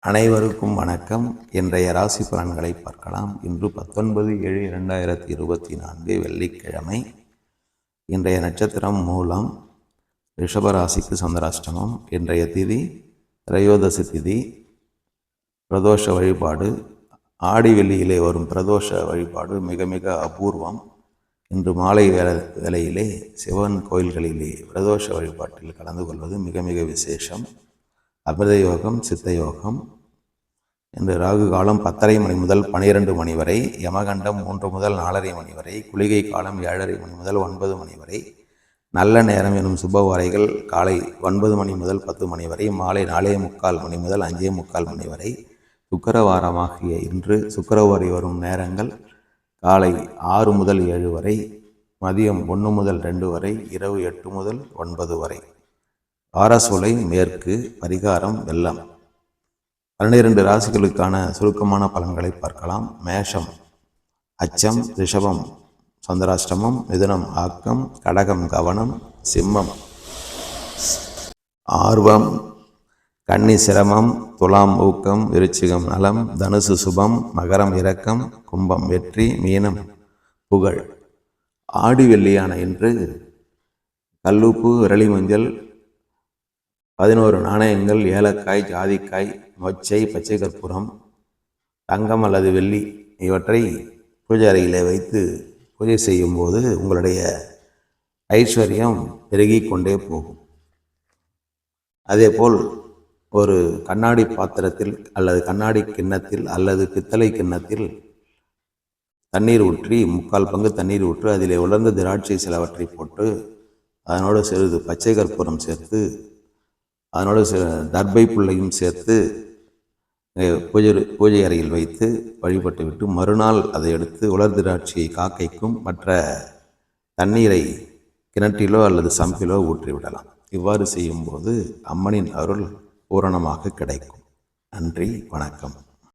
அனைவருக்கும் வணக்கம். இன்றைய ராசி பலன்களை பார்க்கலாம். இன்று 19/7/2024 வெள்ளிக்கிழமை. இன்றைய நட்சத்திரம் மூலம். ரிஷபராசிக்கு சந்திராஷ்டமம். இன்றைய திதி திரையோதசி திதி. பிரதோஷ வழிபாடு ஆடி வெள்ளியிலே வரும் பிரதோஷ வழிபாடு மிக மிக அபூர்வம். இன்று மாலை வேளையிலே சிவன் கோயில்களிலே பிரதோஷ வழிபாட்டில் கலந்து கொள்வது மிக மிக விசேஷம். அமிர்த யோகம், சித்த யோகம். இன்று ராகு காலம் 10:30 மணி முதல் 12 மணி வரை, யமகண்டம் 3 முதல் 4:30 மணி வரை, குளிகை காலம் 7:30 மணி முதல் 9 மணி வரை, நல்ல நேரம் எனும் சுபவாரைகள் காலை 9 மணி முதல் 10 மணி வரை, மாலை 4:45 மணி முதல் 5:45 மணி வரை. சுக்கிரவாரமாகிய இன்று சுக்கிரவாரி வரும் நேரங்கள் காலை 6 முதல் 7 வரை, மதியம் 1 முதல் 2 வரை, இரவு 8 முதல் 9 வரை. ஆரசோலை மேற்கு. பரிகாரம் வெள்ளம். 12 ராசிகளுக்கான சுருக்கமான பலன்களை பார்க்கலாம். மேஷம் அச்சம், ரிஷபம் சந்திராஷ்டமம், மிதுனம் ஆக்கம், கடகம் கவனம், சிம்மம் ஆர்வம், கன்னி சிரமம், துலாம் ஊக்கம், விருச்சிகம் நலம், தனுசு சுபம், மகரம் இரக்கம், கும்பம் வெற்றி, மீனம் புகழ். ஆடி வெள்ளியான இன்று கல்லுப்பு, விரலி மஞ்சள், 11 நாணயங்கள், ஏலக்காய், ஜாதிக்காய், மொச்சை, பச்சை கற்பூரம், தங்கம் அல்லது வெள்ளி இவற்றை பூஜை அறையிலே வைத்து பூஜை செய்யும் போது உங்களுடைய ஐஸ்வர்யம் பெருகி கொண்டே போகும். அதேபோல் ஒரு கண்ணாடி பாத்திரத்தில் அல்லது கண்ணாடி கிண்ணத்தில் அல்லது பித்தளை கிண்ணத்தில் தண்ணீர் ஊற்றி 3/4 பங்கு தண்ணீர் ஊற்றி அதிலே உலர்ந்த திராட்சை சிலவற்றை போட்டு அதனோடு சிறிது பச்சை கற்பூரம் சேர்த்து அதனோடு தர்பை புல்லையும் சேர்த்து பூஜை அறையில் வைத்து வழிபட்டு விட்டு மறுநாள் அதை எடுத்து உலர் திராட்சியை காக்கைக்கும் மற்ற தண்ணீரை கிணற்றிலோ அல்லது சம்பிலோ ஊற்றிவிடலாம். இவ்வாறு செய்யும்போது அம்மனின் அருள் பூரணமாக கிடைக்கும். நன்றி, வணக்கம்.